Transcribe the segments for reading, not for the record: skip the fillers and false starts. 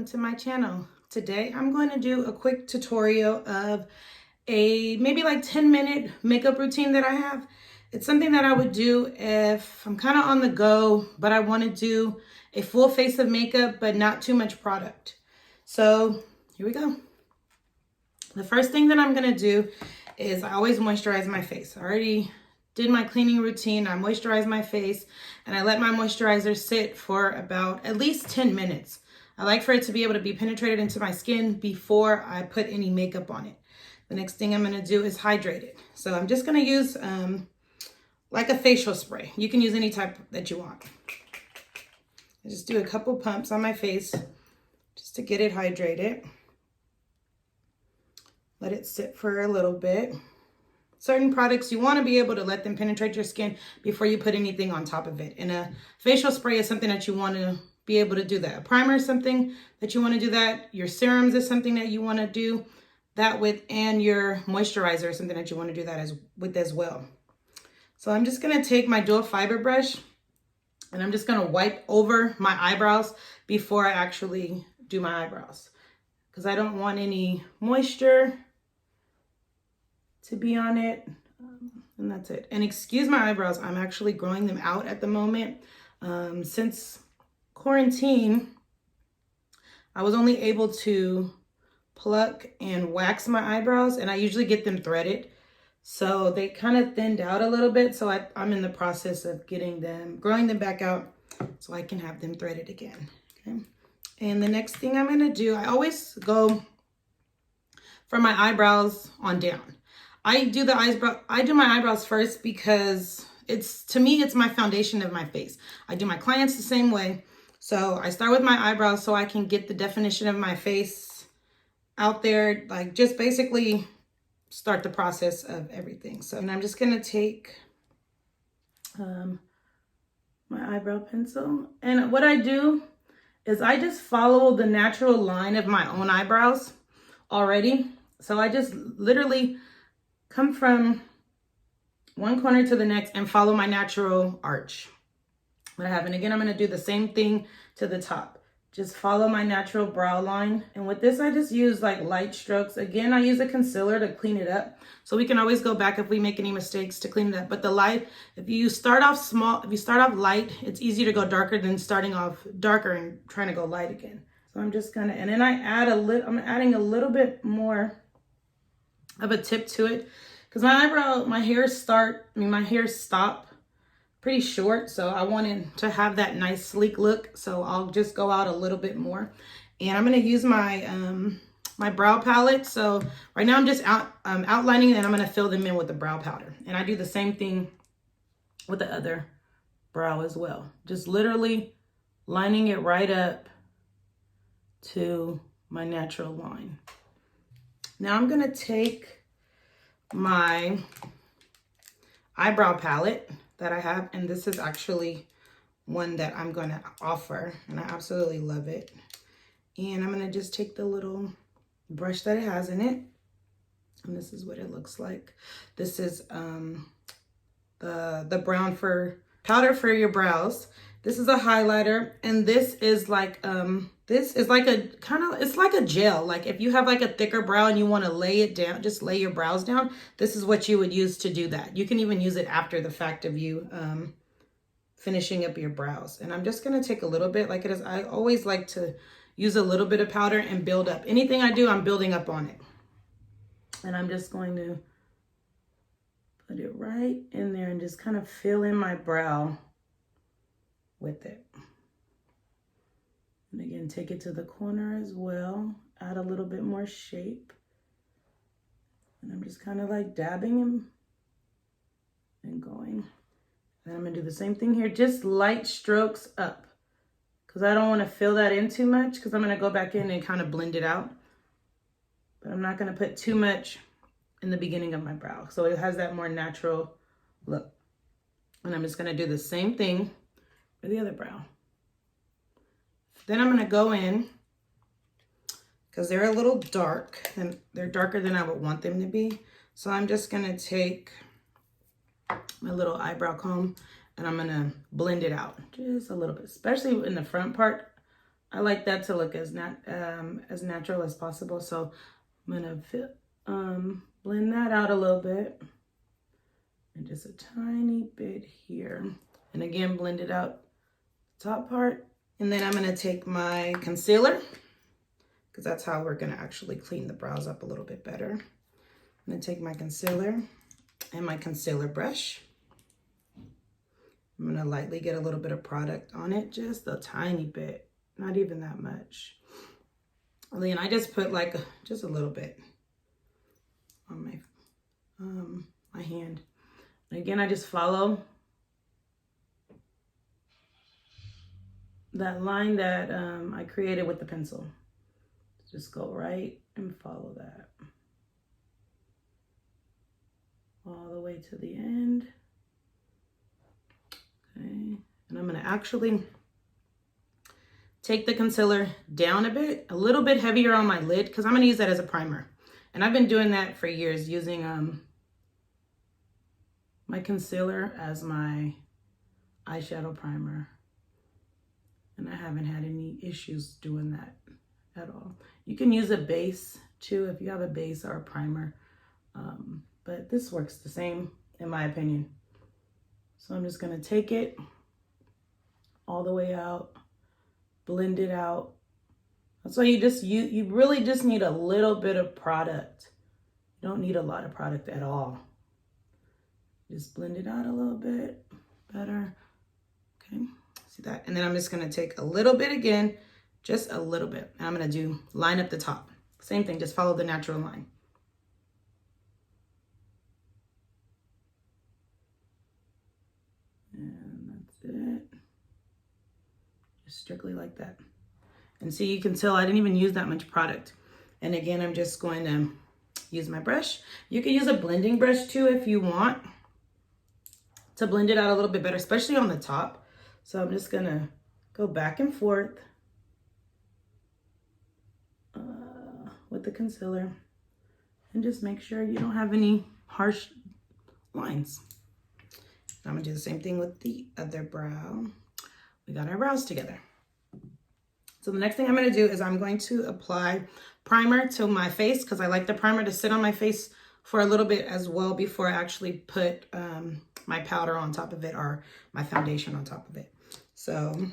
to my channel. Today I'm going to do a quick tutorial of a maybe like 10-minute makeup routine that I have. It's something that I would do if I'm kind of on the go, but I want to do a full face of makeup, but not too much product. So here we go. The first thing that I'm going to do is I always moisturize my face. I already did my cleaning routine. I moisturize my face and I let my moisturizer sit for about at least 10 minutes. I like for it to be able to be penetrated into my skin before I put any makeup on it. The next thing I'm going to do is hydrate it. So I'm just going to use like a facial spray. You can use any type that you want. I just do a couple pumps on my face just to get it hydrated. Let it sit for a little bit. Certain products, you want to be able to let them penetrate your skin before you put anything on top of it. And a facial spray is something that you want to be able to do that. A primer is something that you want to do that. Your serums is something that you want to do that with. And your moisturizer is something that you want to do that as well. So I'm just going to take my dual fiber brush and I'm just going to wipe over my eyebrows before I actually do my eyebrows, because I don't want any moisture to be on it. And that's it. And excuse my eyebrows, I'm actually growing them out at the moment. Since quarantine, I was only able to pluck and wax my eyebrows, and I usually get them threaded. So they kind of thinned out a little bit. So I'm in the process of growing them back out so I can have them threaded again. Okay. And the next thing I'm gonna do, I always go from my eyebrows on down. I do my eyebrows first because to me, it's my foundation of my face. I do my clients the same way. So I start with my eyebrows so I can get the definition of my face out there, like just basically start the process of everything. So, and I'm just gonna take my eyebrow pencil. And what I do is I just follow the natural line of my own eyebrows already. So I just literally come from one corner to the next and follow my natural arch that I have. And again, I'm going to do the same thing to the top. Just follow my natural brow line. And with this, I just use like light strokes. Again, I use a concealer to clean it up. So we can always go back if we make any mistakes to clean it up. But the light, if you start off light, it's easier to go darker than starting off darker and trying to go light again. So I'm just going to, and then I'm adding a little bit more of a tip to it, because my hairs stop pretty short, so I wanted to have that nice sleek look, so I'll just go out a little bit more. And I'm going to use my my brow palette. So right now I'm just outlining, and I'm going to fill them in with the brow powder. And I do the same thing with the other brow as well, just literally lining it right up to my natural line. Now I'm going to take my eyebrow palette that I have, and this is actually one that I'm going to offer, and I absolutely love it. And I'm going to just take the little brush that it has in it, and this is what it looks like. This is the brown powder for your brows. This is a highlighter, and this is like it's like a gel. Like if you have like a thicker brow and you want to lay it down, just lay your brows down, this is what you would use to do that. You can even use it after the fact of you finishing up your brows. And I'm just going to take a little bit, like it is. I always like to use a little bit of powder and build up. Anything I do, I'm building up on it. And I'm just going to put it right in there and just kind of fill in my brow with it. And again, take it to the corner as well. Add a little bit more shape. And I'm just kind of like dabbing and going. And I'm going to do the same thing here. Just light strokes up, because I don't want to fill that in too much, because I'm going to go back in and kind of blend it out. But I'm not going to put too much in the beginning of my brow, so it has that more natural look. And I'm just going to do the same thing for the other brow. Then I'm going to go in, because they're a little dark, and they're darker than I would want them to be. So I'm just going to take my little eyebrow comb and I'm going to blend it out just a little bit, especially in the front part I like that to look as natural as possible. So I'm gonna blend that out a little bit, and just a tiny bit here. And again, blend it out the top part. And then I'm gonna take my concealer, because that's how we're gonna actually clean the brows up a little bit better. I'm gonna take my concealer and my concealer brush. I'm gonna lightly get a little bit of product on it, just a tiny bit, not even that much. And then I just put like just a little bit on my hand. And again, I just follow that line that I created with the pencil. Just go right and follow that all the way to the end. Okay, and I'm gonna actually take the concealer down a little bit heavier on my lid, because I'm gonna use that as a primer. And I've been doing that for years, using my concealer as my eyeshadow primer. And I haven't had any issues doing that at all. You can use a base too, if you have a base or a primer. But this works the same, in my opinion. So I'm just gonna take it all the way out, blend it out. That's why you really just need a little bit of product. You don't need a lot of product at all. Just blend it out a little bit better. Okay, see that? And then I'm just gonna take a little bit again, just a little bit. And I'm gonna line up the top. Same thing, just follow the natural line. And that's it. Just strictly like that. And see, you can tell I didn't even use that much product. And again, I'm just going to use my brush. You can use a blending brush too if you want to blend it out a little bit better, especially on the top. So I'm just gonna go back and forth with the concealer, and just make sure you don't have any harsh lines. I'm gonna do the same thing with the other brow. We got our brows together. So the next thing I'm gonna do is I'm going to apply primer to my face, because I like the primer to sit on my face for a little bit as well before I actually put my powder on top of it, or my foundation on top of it. So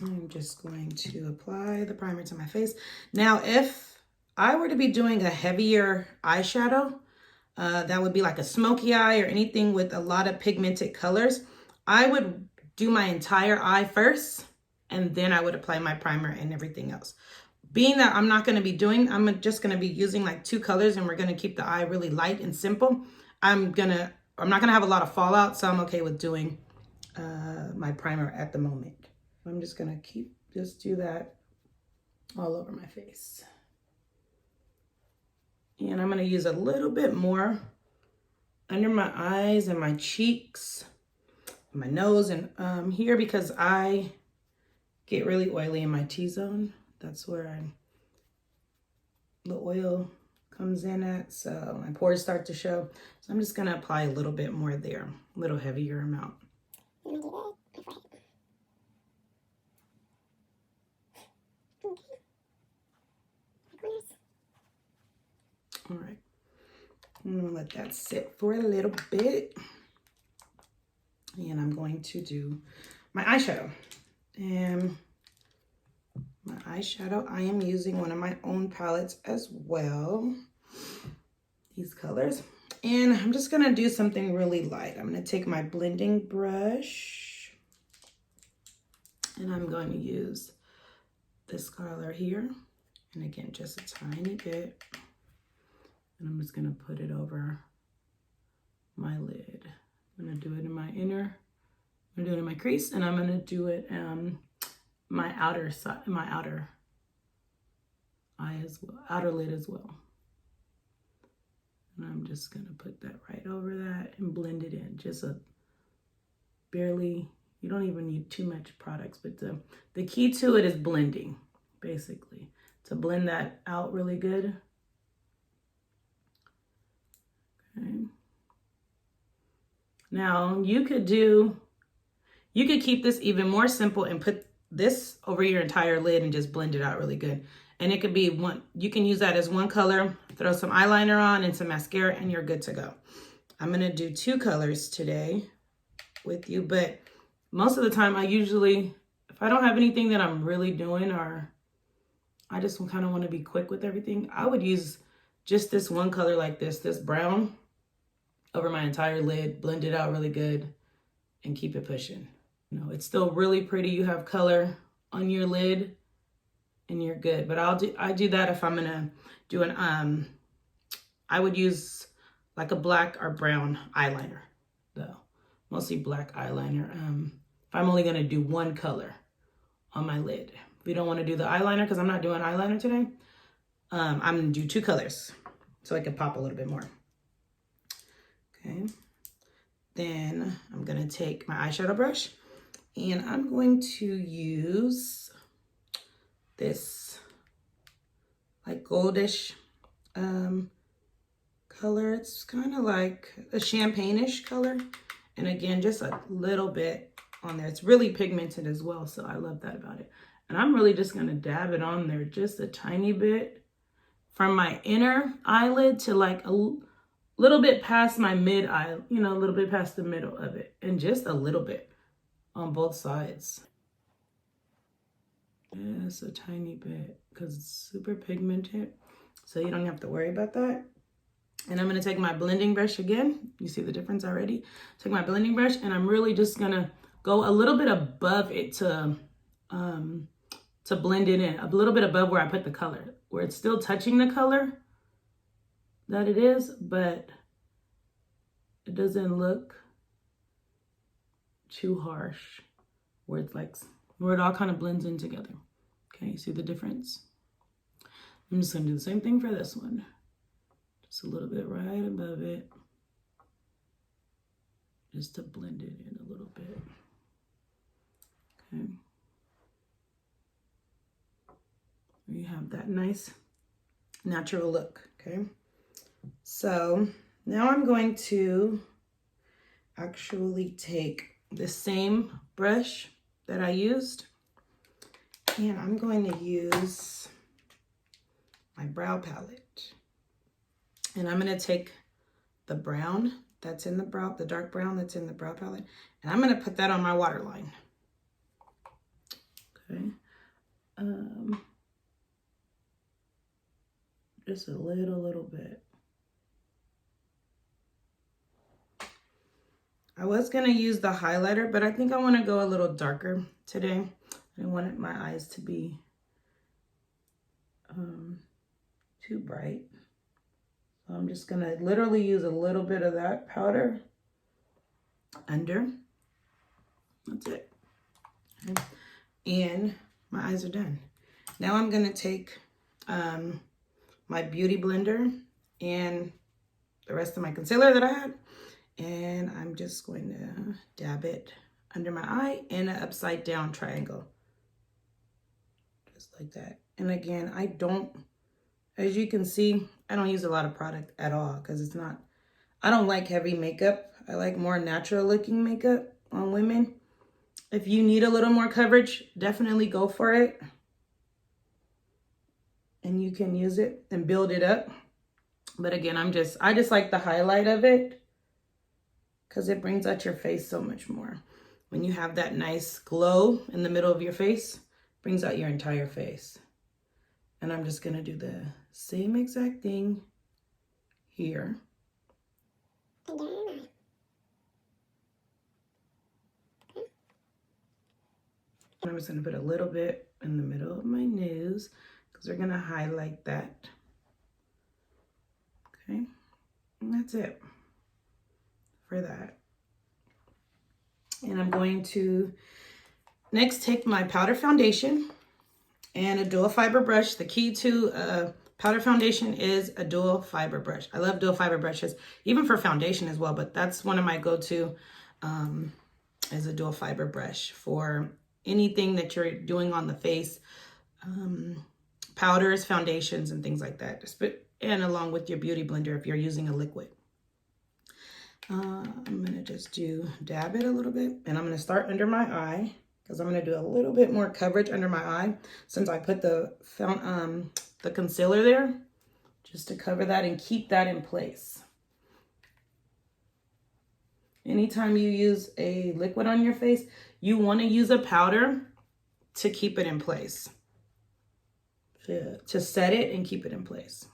I'm just going to apply the primer to my face. Now, if I were to be doing a heavier eyeshadow, that would be like a smoky eye or anything with a lot of pigmented colors, I would do my entire eye first, and then I would apply my primer and everything else. Being that I'm not going to be doing, I'm just going to be using like 2 colors, and we're going to keep the eye really light and simple. I'm not going to have a lot of fallout, so I'm okay with doing my primer at the moment. I'm just going to just do that all over my face. And I'm going to use a little bit more under my eyes and my cheeks, my nose, and here, because I get really oily in my T-zone. That's where the oil comes in at, so my pores start to show. So I'm just gonna apply a little bit more there, a little heavier amount. All right, I'm gonna let that sit for a little bit, and I'm going to do my eyeshadow. And my eyeshadow, I am using one of my own palettes as well, these colors. And I'm just gonna do something really light. I'm gonna take my blending brush, and I'm going to use this color here. And again, just a tiny bit. And I'm just gonna put it over my lid. I'm gonna do it in my inner, I'm gonna do it in my crease, and I'm gonna do it my outer side, my outer eye as well, outer lid as well. And I'm just gonna put that right over that and blend it in. Just a barely, you don't even need too much products, but the key to it is blending, basically, to blend that out really good. Okay. Now you could keep this even more simple and put this over your entire lid and just blend it out really good. And it could be one, you can use that as one color, throw some eyeliner on and some mascara and you're good to go. I'm gonna do 2 colors today with you, but most of the time I usually, if I don't have anything that I'm really doing or I just kind of want to be quick with everything, I would use just this one color like this brown over my entire lid, blend it out really good and keep it pushing. You know, it's still really pretty. You have color on your lid and you're good. But I do that if I'm gonna do an I would use like a black or brown eyeliner though. Mostly black eyeliner. If I'm only gonna do one color on my lid. If you don't want to do the eyeliner, because I'm not doing eyeliner today, I'm gonna do 2 colors so I can pop a little bit more. Okay. Then I'm gonna take my eyeshadow brush and I'm going to use this like goldish color. It's kind of like a champagne-ish color. And again, just a little bit on there. It's really pigmented as well, so I love that about it. And I'm really just gonna dab it on there just a tiny bit from my inner eyelid to like a little bit past my mid eye, you know, a little bit past the middle of it, and just a little bit on both sides. Just a tiny bit because it's super pigmented, so you don't have to worry about that. And I'm gonna take my blending brush again. You see the difference already? Take my blending brush and I'm really just gonna go a little bit above it to blend it in, a little bit above where I put the color, where it's still touching the color that it is, but it doesn't look too harsh, where it's like, where it all kind of blends in together. Okay, you see the difference? I'm just gonna do the same thing for this one. Just a little bit right above it, just to blend it in a little bit. Okay. You have that nice natural look, okay? So now I'm going to actually take the same brush that I used and I'm going to use my brow palette. And I'm gonna take the brown that's in the brow, the dark brown that's in the brow palette, and I'm gonna put that on my waterline. Okay. Just a little bit. I was gonna use the highlighter, but I think I wanna go a little darker today. I don't want my eyes to be too bright. So I'm just gonna literally use a little bit of that powder under. That's it. Okay. And my eyes are done. Now I'm gonna take my beauty blender and the rest of my concealer that I had, and I'm just going to dab it under my eye in an upside down triangle. Just like that. And again, I don't, as you can see, I don't use a lot of product at all because it's not, I don't like heavy makeup. I like more natural looking makeup on women. If you need a little more coverage, definitely go for it. And you can use it and build it up. But again, I just like the highlight of it because it brings out your face so much more. When you have that nice glow in the middle of your face, brings out your entire face. And I'm just gonna do the same exact thing here. I'm just gonna put a little bit in the middle of my nose because we're gonna highlight that. Okay, and that's it for that. And I'm going to next take my powder foundation and a dual fiber brush. The key to powder foundation is a dual fiber brush. I love dual fiber brushes, even for foundation as well, but that's one of my go-to is a dual fiber brush for anything that you're doing on the face, powders, foundations, and things like that. And along with your beauty blender if you're using a liquid. I'm gonna just dab it a little bit, and I'm gonna start under my eye. because I'm going to do a little bit more coverage under my eye since I put the concealer there, just to cover that and keep that in place. Anytime you use a liquid on your face, you want to use a powder to keep it in place, to set it and keep it in place.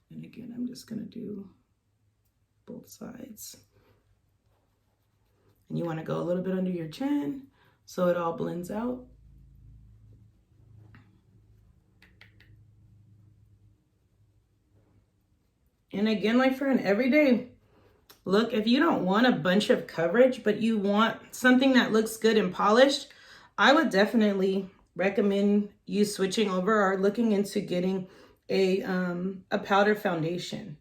And again, I'm just going to do both sides. And you want to go a little bit under your chin so it all blends out. And again, like for an everyday look, if you don't want a bunch of coverage, but you want something that looks good and polished, I would definitely recommend you switching over or looking into getting a powder foundation.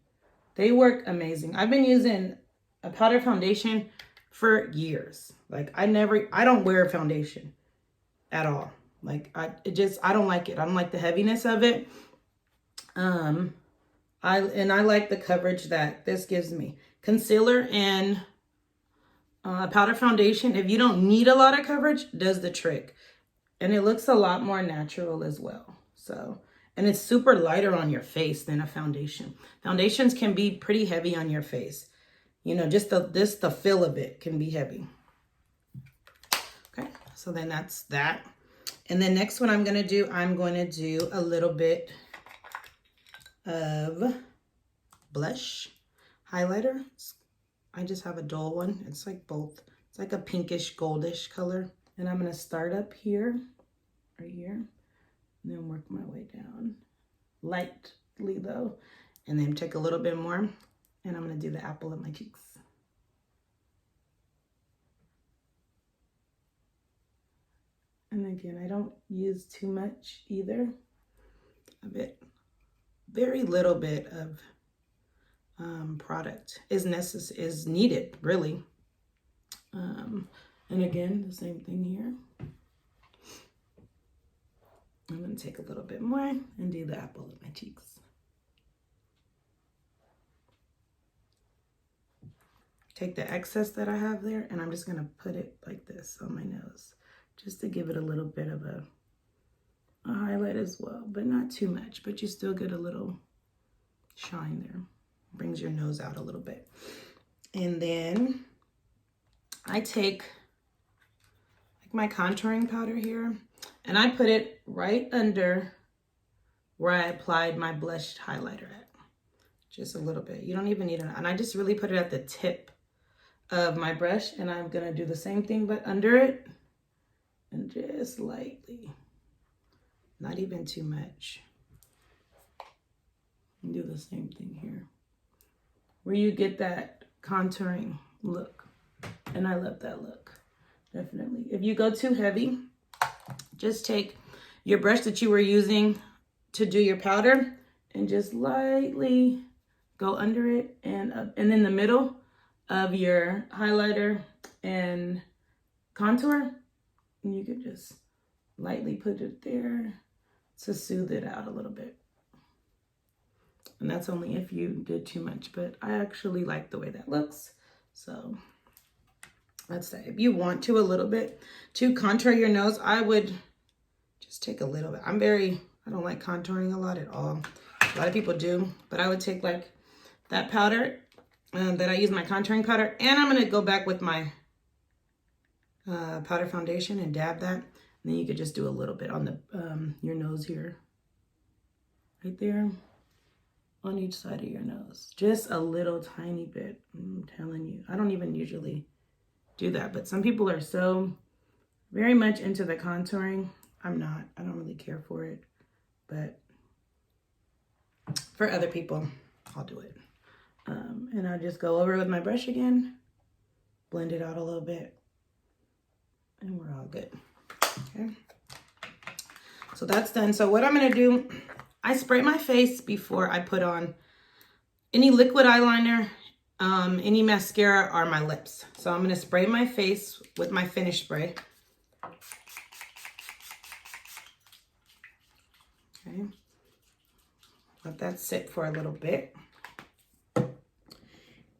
They work amazing. I've been using a powder foundation for years. Like I don't wear a foundation at all. Like I don't like it. I don't like the heaviness of it. I like the coverage that this gives me. Concealer and powder foundation, if you don't need a lot of coverage, does the trick. And it looks a lot more natural as well. So, and it's super lighter on your face than a foundation. Foundations can be pretty heavy on your face. You know, just the feel of it can be heavy. Okay, so then that's that. And then next one I'm going to do a little bit of blush highlighter. I just have a dull one. It's like both. It's like a pinkish goldish color. And I'm going to start up here, right here, and then work my way down lightly though, and then take a little bit more, and I'm going to do the apple of my cheeks. And again, I don't use too much either. Very little bit of product is needed, really. And again, the same thing here. I'm going to take a little bit more and do the apple of my cheeks. Take the excess that I have there, and I'm just going to put it like this on my nose, just to give it a little bit of a highlight as well, but not too much, but you still get a little shine there. Brings your nose out a little bit. And then I take my contouring powder here, and I put it right under where I applied my blush highlighter at. Just a little bit. You don't even need it. And I just really put it at the tip of my brush, and I'm gonna do the same thing but under it, and just lightly, not even too much. And do the same thing here, where you get that contouring look. And I love that look. Definitely. If you go too heavy, just take your brush that you were using to do your powder and just lightly go under it and up, and in the middle of your highlighter and contour. And you could just lightly put it there to soothe it out a little bit. And that's only if you did too much, but I actually like the way that looks. So let's say if you want to a little bit to contour your nose, I would just take a little bit. I don't like contouring a lot at all. A lot of people do, but I would take like that powder that I use, my contouring powder, and I'm going to go back with my powder foundation and dab that. And then you could just do a little bit on the your nose here, right there, on each side of your nose. Just a little tiny bit. I'm telling you, I don't even usually do that, but some people are so very much into the contouring. I'm not. I don't really care for it, but for other people, I'll do it. And I'll just go over with my brush again, blend it out a little bit, and we're all good. Okay. So that's done. So what I'm going to do, I spray my face before I put on any liquid eyeliner, any mascara, or my lips. So I'm going to spray my face with my finish spray. Okay. Let that sit for a little bit.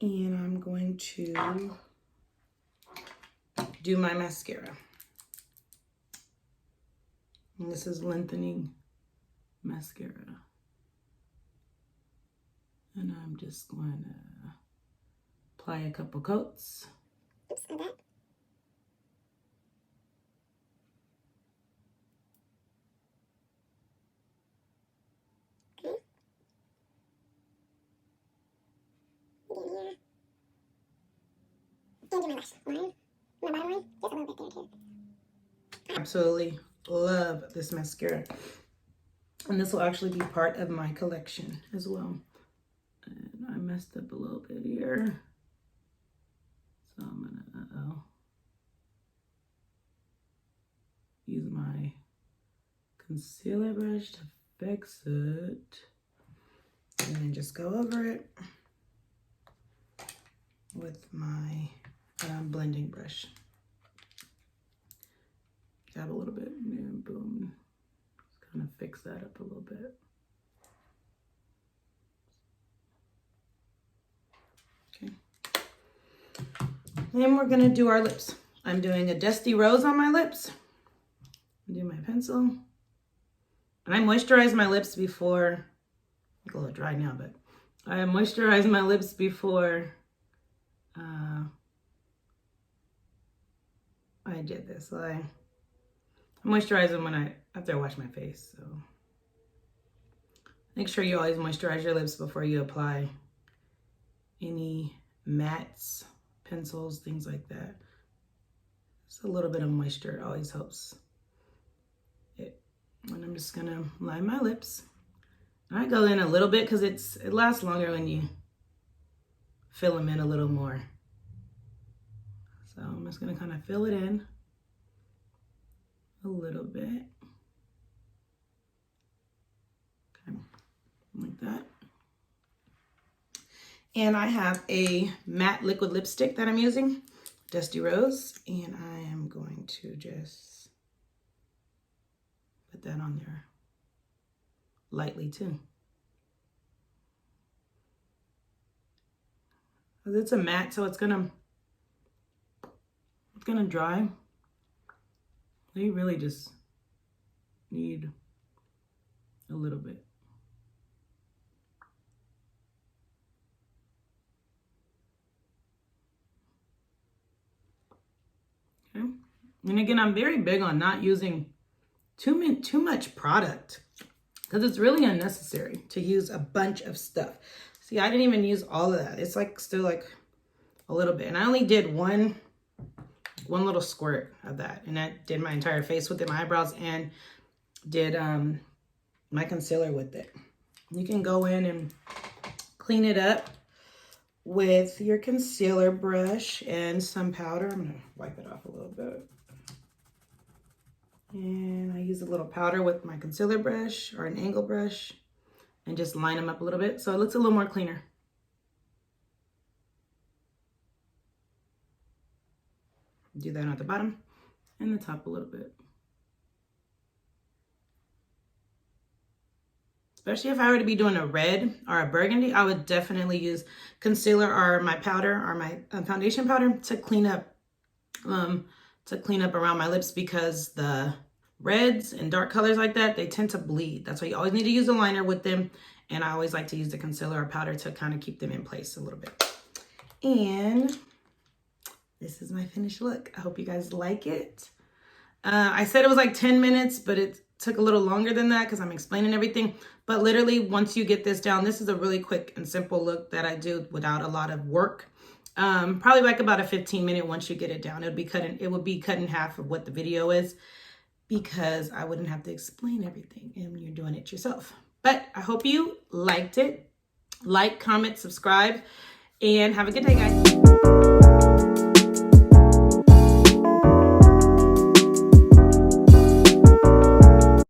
And I'm going to do my mascara. And this is Lengthening Mascara. And I'm just going to apply a couple coats. Oops, like that. Okay. And do my lash line. My bottom line. Just a little bit there too. Absolutely love this mascara. And this will actually be part of my collection as well. And I messed up a little bit here. So I'm gonna use my concealer brush to fix it. And then just go over it with my blending brush. Dab a little bit and boom. Just kind of fix that up a little bit. Okay. Then we're gonna do our lips. I'm doing a Dusty Rose on my lips. Do my pencil. And I moisturize my lips before, I'm a little dry now, but I moisturize my lips before I did this. So I moisturize them after I wash my face. So make sure you always moisturize your lips before you apply any mattes, pencils, things like that. Just a little bit of moisture always helps it. And I'm just gonna line my lips. I go in a little bit because it lasts longer when you fill them in a little more. So I'm just gonna kind of fill it in a little bit. Okay, like that. And I have a matte liquid lipstick that I'm using, Dusty Rose, and I am going to just put that on there lightly too. It's a matte, so it's gonna dry. You really just need a little bit. Okay. And again, I'm very big on not using too much product because it's really unnecessary to use a bunch of stuff. See, I didn't even use all of that. It's like still like a little bit. And I only did one little squirt of that. And I did my entire face with it, my eyebrows, and did my concealer with it. You can go in and clean it up with your concealer brush and some powder. I'm gonna wipe it off a little bit. And I use a little powder with my concealer brush or an angle brush and just line them up a little bit so it looks a little more cleaner. Do that at the bottom and the top a little bit. Especially if I were to be doing a red or a burgundy, I would definitely use concealer or my powder or my foundation powder to clean up around my lips, because the reds and dark colors like that, they tend to bleed. That's why you always need to use a liner with them. And I always like to use the concealer or powder to kind of keep them in place a little bit. And this is my finished look. I hope you guys like it. I said it was like 10 minutes, but it took a little longer than that because I'm explaining everything. But literally, once you get this down, this is a really quick and simple look that I do without a lot of work. Probably like about a 15-minute once you get it down. It would be cut in half of what the video is, because I wouldn't have to explain everything and you're doing it yourself. But I hope you liked it. Like, comment, subscribe, and have a good day, guys.